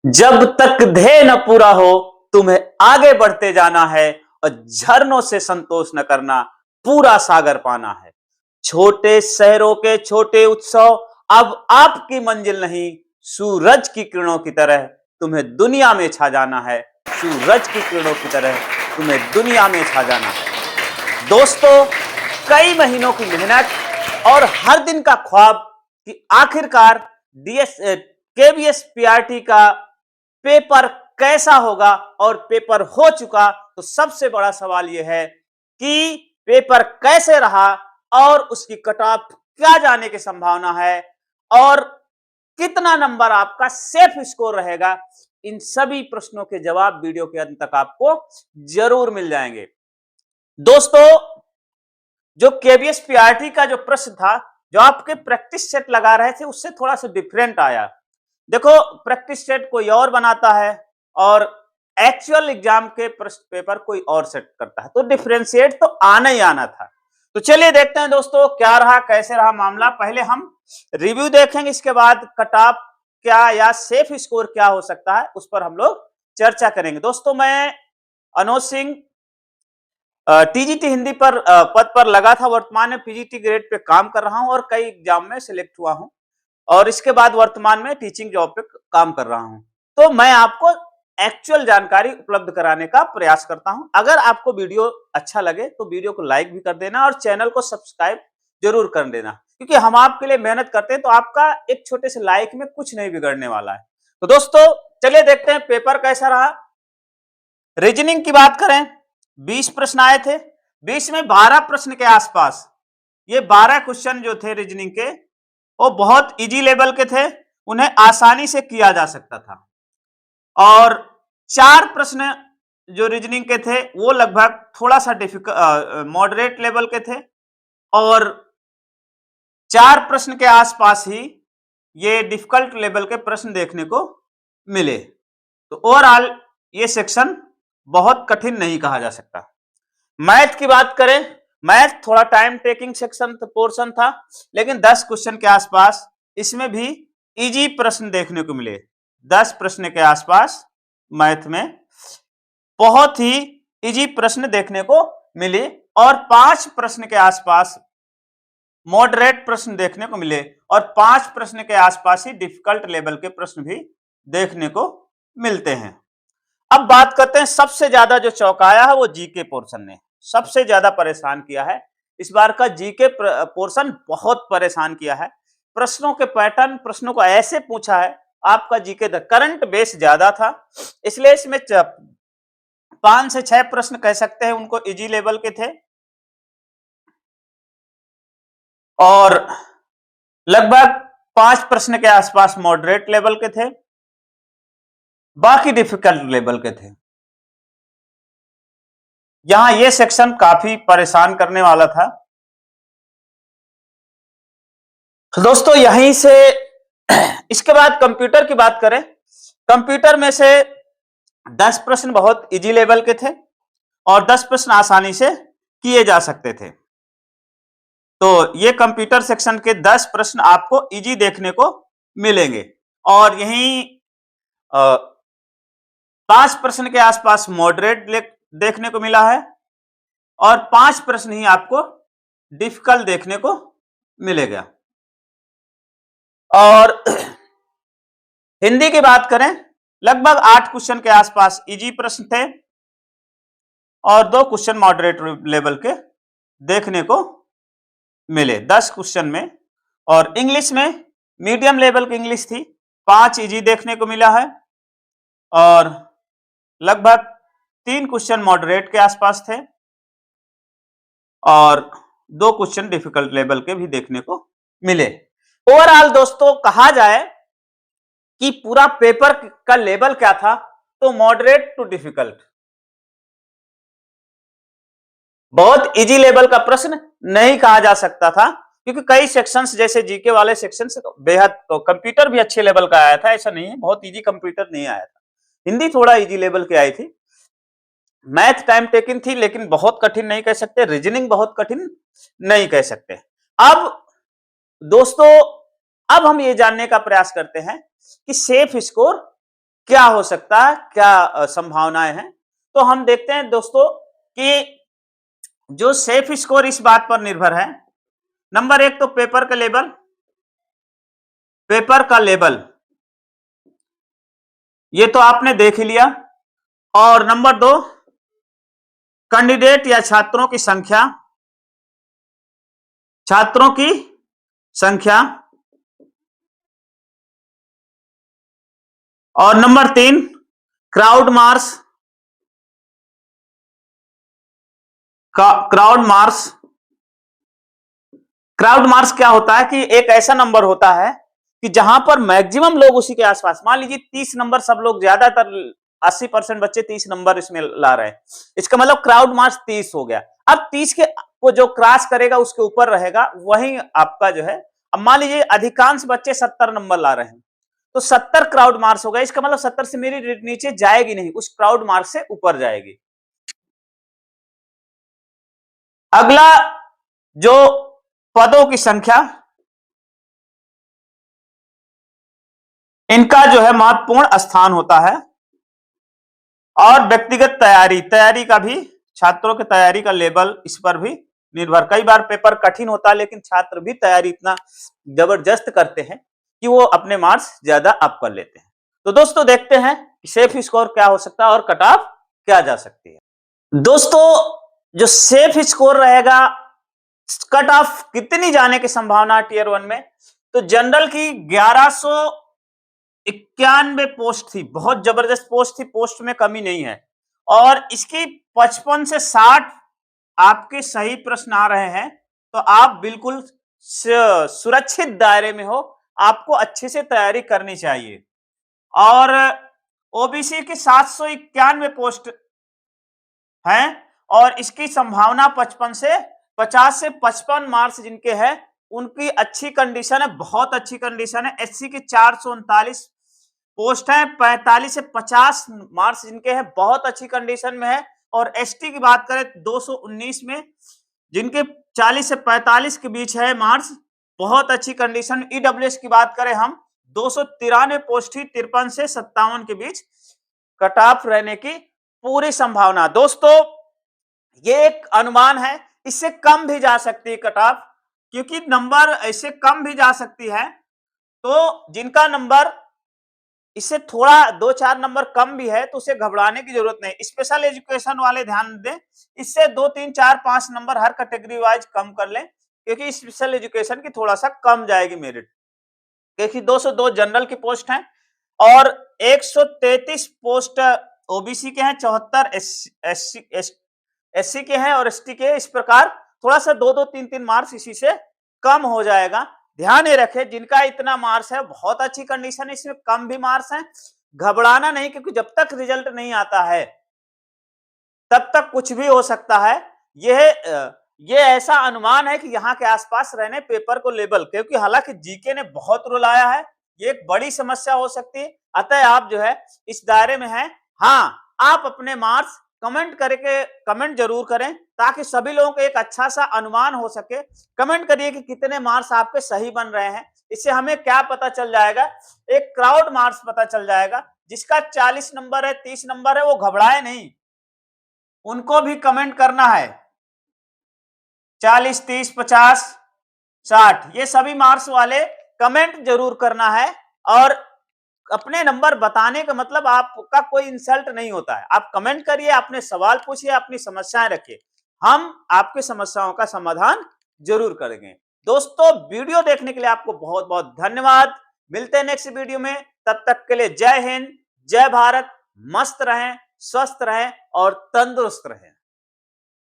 जब तक ध्येय न पूरा हो तुम्हें आगे बढ़ते जाना है और झरनों से संतोष न करना पूरा सागर पाना है। छोटे शहरों के छोटे उत्सव अब आपकी मंजिल नहीं, सूरज की किरणों की तरह तुम्हें दुनिया में छा जाना है। सूरज की किरणों की तरह तुम्हें दुनिया में छा जाना है। दोस्तों, कई महीनों की मेहनत और हर दिन का ख्वाब कि आखिरकार डीएस केबीएस पीआरटी का पेपर कैसा होगा और पेपर हो चुका, तो सबसे बड़ा सवाल यह है कि पेपर कैसे रहा और उसकी कट ऑफ क्या जाने की संभावना है और कितना नंबर आपका सेफ स्कोर रहेगा। इन सभी प्रश्नों के जवाब वीडियो के अंत तक आपको जरूर मिल जाएंगे। दोस्तों, जो केबीएस पीआरटी का जो प्रश्न था, जो आपके प्रैक्टिस सेट लगा रहे थे, उससे थोड़ा सा डिफरेंट आया। देखो, प्रैक्टिस सेट कोई और बनाता है और एक्चुअल एग्जाम के प्रश्न पेपर कोई और सेट करता है, तो डिफरेंशिएट तो आना ही आना था। तो चलिए देखते हैं दोस्तों, क्या रहा, कैसे रहा मामला। पहले हम रिव्यू देखेंगे, इसके बाद कट ऑफ क्या या सेफ स्कोर क्या हो सकता है, उस पर हम लोग चर्चा करेंगे। दोस्तों, मैं अनुज सिंह टीजीटी हिंदी पर पद पर लगा था। वर्तमान में पीजीटी ग्रेड पे काम कर रहा हूं और कई एग्जाम में सिलेक्ट हुआ हूं और इसके बाद वर्तमान में टीचिंग जॉब पे काम कर रहा हूं। तो मैं आपको एक्चुअल जानकारी उपलब्ध कराने का प्रयास करता हूं। अगर आपको वीडियो अच्छा लगे तो वीडियो को लाइक भी कर देना और चैनल को सब्सक्राइब जरूर कर देना, क्योंकि हम आपके लिए मेहनत करते हैं, तो आपका एक छोटे से लाइक में कुछ नहीं बिगड़ने वाला है। तो दोस्तों, चलिए देखते हैं पेपर कैसा रहा। रीजनिंग की बात करें, 20 प्रश्न आए थे। 20 में 12 प्रश्न के आसपास, ये 12 क्वेश्चन जो थे रीजनिंग के, वो बहुत इजी लेवल के थे, उन्हें आसानी से किया जा सकता था। और 4 प्रश्न जो रीजनिंग के थे, वो लगभग थोड़ा सा मॉडरेट लेवल के थे और 4 प्रश्न के आसपास ही ये डिफिकल्ट लेवल के प्रश्न देखने को मिले। तो ओवरऑल ये सेक्शन बहुत कठिन नहीं कहा जा सकता। मैथ की बात करें, मैथ थोड़ा टाइम टेकिंग सेक्शन पोर्शन था, लेकिन 10 क्वेश्चन के आसपास इसमें भी इजी प्रश्न देखने को मिले। 10 प्रश्न के आसपास मैथ में बहुत ही इजी प्रश्न देखने को मिले और 5 प्रश्न के आसपास मॉडरेट प्रश्न देखने को मिले और 5 प्रश्न के आसपास ही डिफिकल्ट लेवल के प्रश्न भी देखने को मिलते हैं। अब बात करते हैं, सबसे ज्यादा जो चौंकाया है वो जीके पोर्शन ने सबसे ज्यादा परेशान किया है। इस बार का जीके पोर्शन बहुत परेशान किया है। प्रश्नों के पैटर्न, प्रश्नों को ऐसे पूछा है, आपका जीके द करंट बेस ज्यादा था, इसलिए इसमें 5 से 6 प्रश्न कह सकते हैं उनको इजी लेवल के थे और लगभग 5 प्रश्न के आसपास मॉडरेट लेवल के थे, बाकी डिफिकल्ट लेवल के थे। यहां यह सेक्शन काफी परेशान करने वाला था। तो दोस्तों, यहीं से इसके बाद कंप्यूटर की बात करें, कंप्यूटर में से 10 प्रश्न बहुत इजी लेवल के थे और 10 प्रश्न आसानी से किए जा सकते थे। तो ये कंप्यूटर सेक्शन के 10 प्रश्न आपको इजी देखने को मिलेंगे और यहीं 5 प्रश्न के आसपास मॉडरेट देखने को मिला है और 5 प्रश्न ही आपको डिफिकल्ट देखने को मिलेगा। और हिंदी की बात करें, लगभग 8 क्वेश्चन के आसपास इजी प्रश्न थे और 2 क्वेश्चन मॉडरेट लेवल के देखने को मिले 10 क्वेश्चन में। और इंग्लिश में मीडियम लेवल की इंग्लिश थी, 5 इजी देखने को मिला है और लगभग 3 क्वेश्चन मॉडरेट के आसपास थे और 2 क्वेश्चन डिफिकल्ट लेवल के भी देखने को मिले। ओवरऑल दोस्तों, कहा जाए कि पूरा पेपर का लेवल क्या था, तो मॉडरेट टू डिफिकल्ट, बहुत इजी लेवल का प्रश्न नहीं कहा जा सकता था, क्योंकि कई सेक्शंस जैसे जीके वाले सेक्शंस बेहद, तो कंप्यूटर भी अच्छे लेवल का आया था, ऐसा नहीं है बहुत इजी कंप्यूटर नहीं आया था। हिंदी थोड़ा इजी लेवल की आई थी, मैथ टाइम टेकिंग थी लेकिन बहुत कठिन नहीं कह सकते, रीजनिंग बहुत कठिन नहीं कह सकते। अब दोस्तों, अब हम ये जानने का प्रयास करते हैं कि सेफ स्कोर क्या हो सकता है, क्या संभावनाएं हैं। तो हम देखते हैं दोस्तों कि जो सेफ स्कोर इस बात पर निर्भर है, नंबर एक तो पेपर का लेबल ये तो आपने देख ही लिया। और नंबर दो, कैंडिडेट या छात्रों की संख्या। और नंबर तीन, crowd Mars crowd Mars crowd Mars क्या होता है कि एक ऐसा नंबर होता है कि जहां पर मैक्सिमम लोग उसी के आसपास, मान लीजिए 30 नंबर, सब लोग ज्यादातर 80% बच्चे 30 नंबर इसमें ला रहे हैं, इसका मतलब क्राउड मार्क्स 30 हो गया। अब 30 के को जो क्रॉस करेगा उसके ऊपर रहेगा, वही आपका जो है। अब मान लीजिए अधिकांश बच्चे 70 नंबर ला रहे हैं, तो 70 क्राउड मार्क्स हो गया, इसका मतलब 70 से मेरी नीचे जाएगी नहीं, उस क्राउड मार्क्स से ऊपर जाएगी। अगला जो पदों की संख्या, इनका जो है महत्वपूर्ण स्थान होता है। और व्यक्तिगत तैयारी का भी, छात्रों की तैयारी का लेवल इस पर भी निर्भर। कई बार पेपर कठिन होता है लेकिन छात्र भी तैयारी इतना जबरदस्त करते हैं कि वो अपने मार्क्स ज्यादा अप कर लेते हैं। तो दोस्तों देखते हैं सेफ स्कोर क्या हो सकता है और कट ऑफ क्या जा सकती है। दोस्तों जो सेफ स्कोर रहेगा, कट ऑफ कितनी जाने की संभावना टीयर 1 में, तो जनरल की 1191 पोस्ट थी, बहुत जबरदस्त पोस्ट थी, पोस्ट में कमी नहीं है। और इसकी 55 से 60 आपके सही प्रश्न आ रहे हैं, तो आप बिल्कुल सुरक्षित दायरे में हो, आपको अच्छे से तैयारी करनी चाहिए। और ओबीसी की 791 पोस्ट हैं और इसकी संभावना 50 से 55 मार्क्स जिनके हैं उनकी अच्छी कंडीशन है, बहुत अच्छी कंडीशन है। एससी की 439 पोस्ट है, 45 से 50 मार्क्स जिनके हैं बहुत अच्छी कंडीशन में है। और एसटी की बात करें 219 में, जिनके 40 से 45 के बीच है मार्क्स, बहुत अच्छी कंडीशन। ईडब्ल्यूएस की बात करें हम 293 पोस्ट ही, 53 से 57 के बीच कट ऑफ रहने की पूरी संभावना। दोस्तों ये एक अनुमान है, इससे कम भी जा सकती है कट ऑफ, क्योंकि नंबर ऐसे कम भी जा सकती है। तो जिनका नंबर इससे थोड़ा 2-4 नंबर कम भी है तो उसे घबराने की जरूरत नहीं। स्पेशल एजुकेशन वाले ध्यान दें, इससे 2-3-4-5 नंबर हर कैटेगरी वाइज कम कर लें, क्योंकि स्पेशल एजुकेशन की थोड़ा सा कम जाएगी मेरिट, क्योंकि 202 जनरल की पोस्ट हैं और 133 पोस्ट ओबीसी के हैं, 74 एससी के हैं और एसटी के। इस प्रकार थोड़ा सा 2-2-3-3 मार्क्स इसी से कम हो जाएगा। ध्यान ये रखें, जिनका इतना मार्क्स है बहुत अच्छी कंडीशन है, इसमें कम भी मार्क्स हैं, घबराना नहीं, क्योंकि जब तक रिजल्ट नहीं आता है तब तक कुछ भी हो सकता है। ये ऐसा अनुमान है कि यहाँ के आसपास रहने पेपर को लेबल, क्योंकि हालांकि जीके ने बहुत रुलाया है, ये एक बड़ी समस्या हो सकती है। अतः आप जो है इस दायरे में हैं। हाँ, आप अपने मार्क्स कमेंट जरूर करें ताकि सभी लोगों को एक अच्छा सा अनुमान हो सके। कमेंट करिए कि कितने मार्क्स आपके सही बन रहे हैं, इससे हमें क्या पता चल जाएगा, एक क्राउड मार्क्स पता चल जाएगा। जिसका 40 नंबर है, 30 नंबर है, वो घबराए नहीं, उनको भी कमेंट करना है। 40, 30, 50, 60 ये सभी मार्क्स वाले कमेंट जरूर करना है। और अपने नंबर बताने का मतलब आपका कोई इंसल्ट नहीं होता है। आप कमेंट करिए, अपने सवाल पूछिए, अपनी समस्याएं रखिए, हम आपकी समस्याओं का समाधान जरूर करेंगे। दोस्तों वीडियो देखने के लिए आपको बहुत बहुत धन्यवाद। मिलते हैं नेक्स्ट वीडियो में, तब तक के लिए जय हिंद, जय भारत। मस्त रहें, स्वस्थ रहें और तंदुरुस्त रहें।